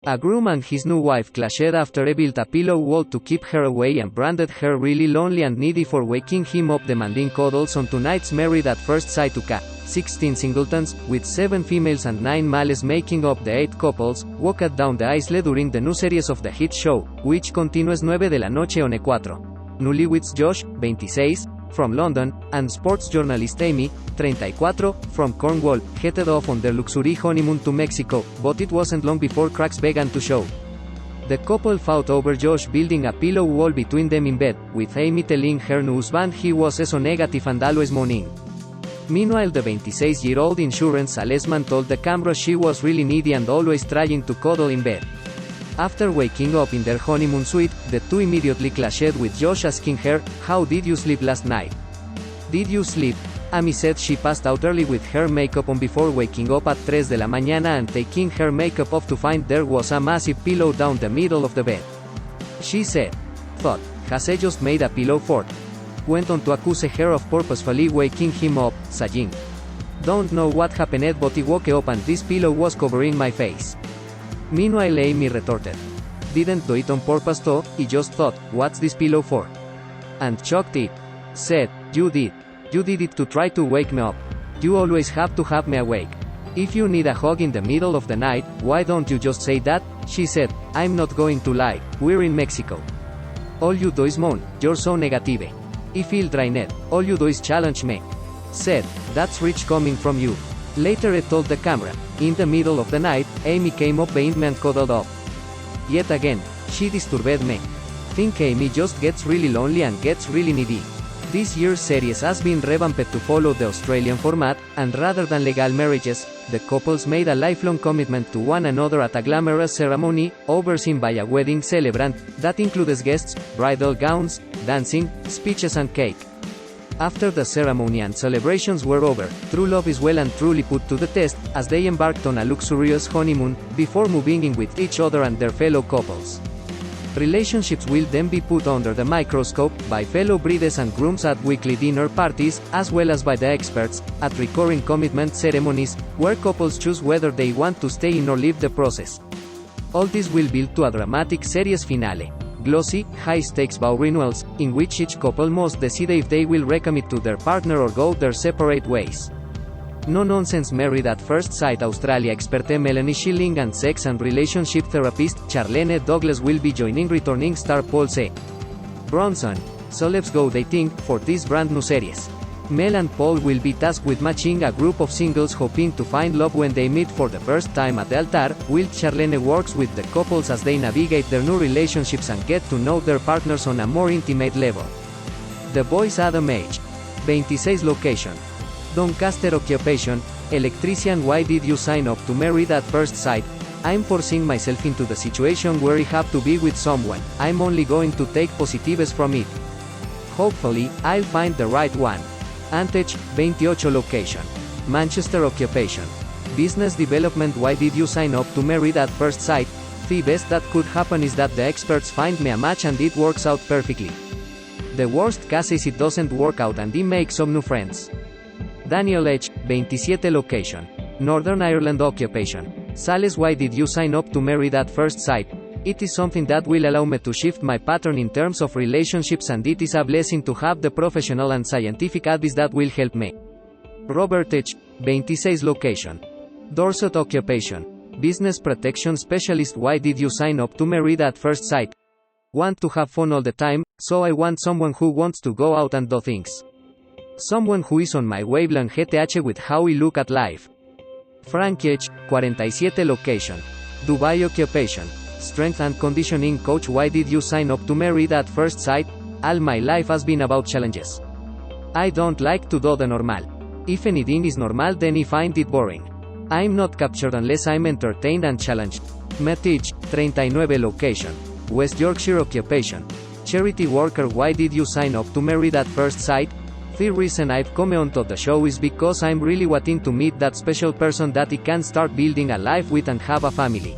A groom and his new wife clashed after he built a pillow wall to keep her away and branded her really lonely and needy for waking him up demanding cuddles on tonight's Married at First Sight UK. 16 singletons, with 7 females and 9 males making up the 8 couples, walked down the aisle during the new series of the hit show, which continues 9 de la noche on E4. Newlyweds Josh, 26, from London, and sports journalist Amy, 34, from Cornwall, headed off on their luxury honeymoon to Mexico, but it wasn't long before cracks began to show. The couple fought over Josh building a pillow wall between them in bed, with Amy telling her new husband he was so negative and always moaning. Meanwhile, the 26-year-old insurance salesman told the camera she was really needy and always trying to cuddle in bed. After waking up in their honeymoon suite, the two immediately clashed with Josh asking her, "How did you sleep last night?" "Did you sleep?" Amy said she passed out early with her makeup on before waking up at 3 de la mañana and taking her makeup off to find there was a massive pillow down the middle of the bed. She said, "Thought, has he just made a pillow fort?" Went on to accuse her of purposefully waking him up, saying, "Don't know what happened but he woke up and this pillow was covering my face." Meanwhile, Amy retorted, "Didn't do it on purpose though, he just thought, what's this pillow for?" And chucked it. Said, "You did. You did it to try to wake me up. You always have to have me awake. If you need a hug in the middle of the night, why don't you just say that?" She said, "I'm not going to lie, we're in Mexico. All you do is moan, you're so negative. I feel drained, all you do is challenge me." Said, "That's rich coming from you." Later it told the camera, "In the middle of the night, Amy came up behind me and cuddled up. Yet again, she disturbed me. Think Amy just gets really lonely and gets really needy." This year's series has been revamped to follow the Australian format, and rather than legal marriages, the couples made a lifelong commitment to one another at a glamorous ceremony, overseen by a wedding celebrant, that includes guests, bridal gowns, dancing, speeches and cake. After the ceremony and celebrations were over, true love is well and truly put to the test, as they embarked on a luxurious honeymoon, before moving in with each other and their fellow couples. Relationships will then be put under the microscope, by fellow brides and grooms at weekly dinner parties, as well as by the experts, at recurring commitment ceremonies, where couples choose whether they want to stay in or leave the process. All this will build to a dramatic series finale. Glossy, high-stakes vow renewals, in which each couple must decide if they will recommit to their partner or go their separate ways. No-nonsense Married at First Sight Australia expert Melanie Schilling and sex and relationship therapist Charlene Douglas will be joining returning star Paul C. Bronson. So let's go dating, for this brand new series. Mel and Paul will be tasked with matching a group of singles hoping to find love when they meet for the first time at the altar, while Charlene works with the couples as they navigate their new relationships and get to know their partners on a more intimate level. The boys Adam age. 26 location. Doncaster occupation, electrician. Why did you sign up to Married at First Sight? I'm forcing myself into the situation where I have to be with someone, I'm only going to take positives from it. Hopefully, I'll find the right one. Antech, 28 location. Manchester occupation. Business development. Why did you sign up to Married at First Sight? The best that could happen is that the experts find me a match and it works out perfectly. The worst case is it doesn't work out and I make some new friends. Daniel H., 27 location. Northern Ireland occupation. Sales. Why did you sign up to Married at First Sight? It is something that will allow me to shift my pattern in terms of relationships, and it is a blessing to have the professional and scientific advice that will help me. Robert H., 26 location. Dorset occupation. Business protection specialist. Why did you sign up to Married at First Sight? Want to have fun all the time, so I want someone who wants to go out and do things. Someone who is on my wavelength with how we look at life. Frank H., 47 location. Dubai occupation. Strength and conditioning coach. Why did you sign up to Married at First Sight? All my life has been about challenges. I don't like to do the normal. If anything is normal, then I find it boring. I'm not captured unless I'm entertained and challenged. Matt H., 39 location. West Yorkshire occupation. Charity worker. Why did you sign up to Married at First Sight? The reason I've come onto the show is because I'm really wanting to meet that special person that I can start building a life with and have a family.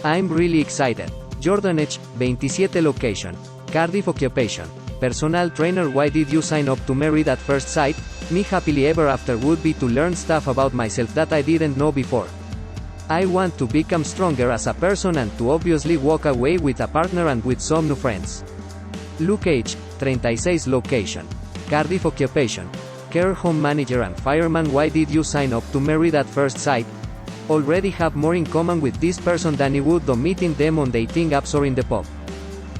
I'm really excited. Jordan H., 27 location. Cardiff occupation. Personal trainer. Why did you sign up to Married at First Sight? Me happily ever after would be to learn stuff about myself that I didn't know before. I want to become stronger as a person and to obviously walk away with a partner and with some new friends. Luke age, 36 location. Cardiff occupation. Care home manager and fireman. Why did you sign up to Married at First Sight? Already have more in common with this person than you would though meeting them on dating apps or in the pub.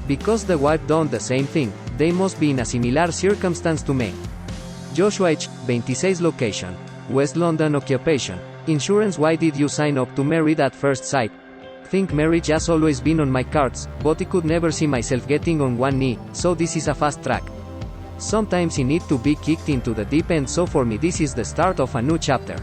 Because the wife done the same thing, they must be in a similar circumstance to me. Joshua H, 26 location. West London occupation. Insurance. Why did you sign up to Married at First Sight? Think marriage has always been on my cards, but I could never see myself getting on one knee, so this is a fast track. Sometimes you need to be kicked into the deep end, so for me this is the start of a new chapter.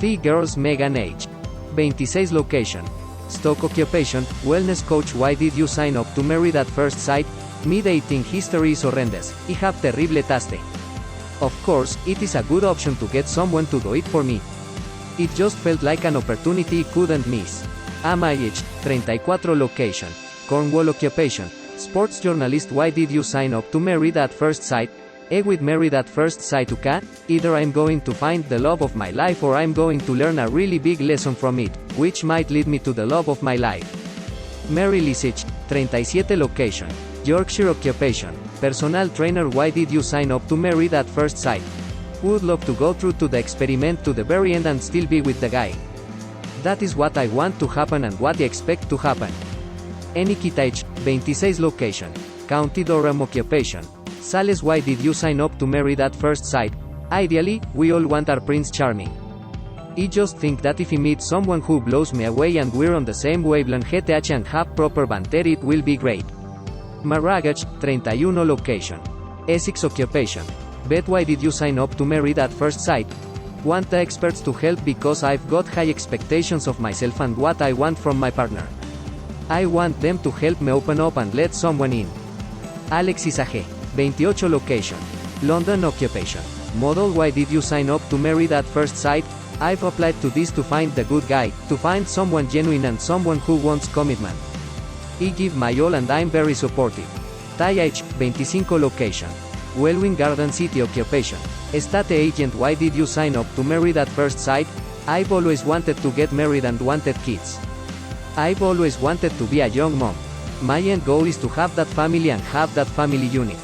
The girls. Megan age, 26 location. Stock occupation, wellness coach. Why did you sign up to Married at First Sight? My dating history is horrendous, I have terrible taste. Of course, it is a good option to get someone to do it for me. It just felt like an opportunity I couldn't miss. My age, 34 location. Cornwall occupation, sports journalist. Why did you sign up to Married at First Sight? With Married at First Sight UK, either I'm going to find the love of my life or I'm going to learn a really big lesson from it, which might lead me to the love of my life. Mary Lisich, 37 location. Yorkshire occupation, personal trainer. Why did you sign up to Married at First Sight? Would love to go through to the experiment to the very end and still be with the guy. That is what I want to happen and what I expect to happen. Enikitach, 26 location. County Durham occupation. Sales. Why did you sign up to Married at First Sight? Ideally, we all want our Prince Charming. I just think that if I meet someone who blows me away and we're on the same wavelength and have proper banter, it will be great. Maragach, 31 location. Essex occupation. Beth. Why did you sign up to Married at First Sight? Want the experts to help because I've got high expectations of myself and what I want from my partner. I want them to help me open up and let someone in. Alexis A.G., 28 location. London occupation. Model. Why did you sign up to Married at First Sight? I've applied to this to find the good guy, to find someone genuine and someone who wants commitment. I give my all and I'm very supportive. TH, 25 location. Welwyn Garden City occupation. Estate agent. Why did you sign up to Married at First Sight? I've always wanted to get married and wanted kids. I've always wanted to be a young mom. My end goal is to have that family and have that family unit.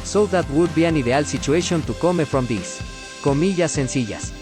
So that would be an ideal situation to come from this. Comillas sencillas.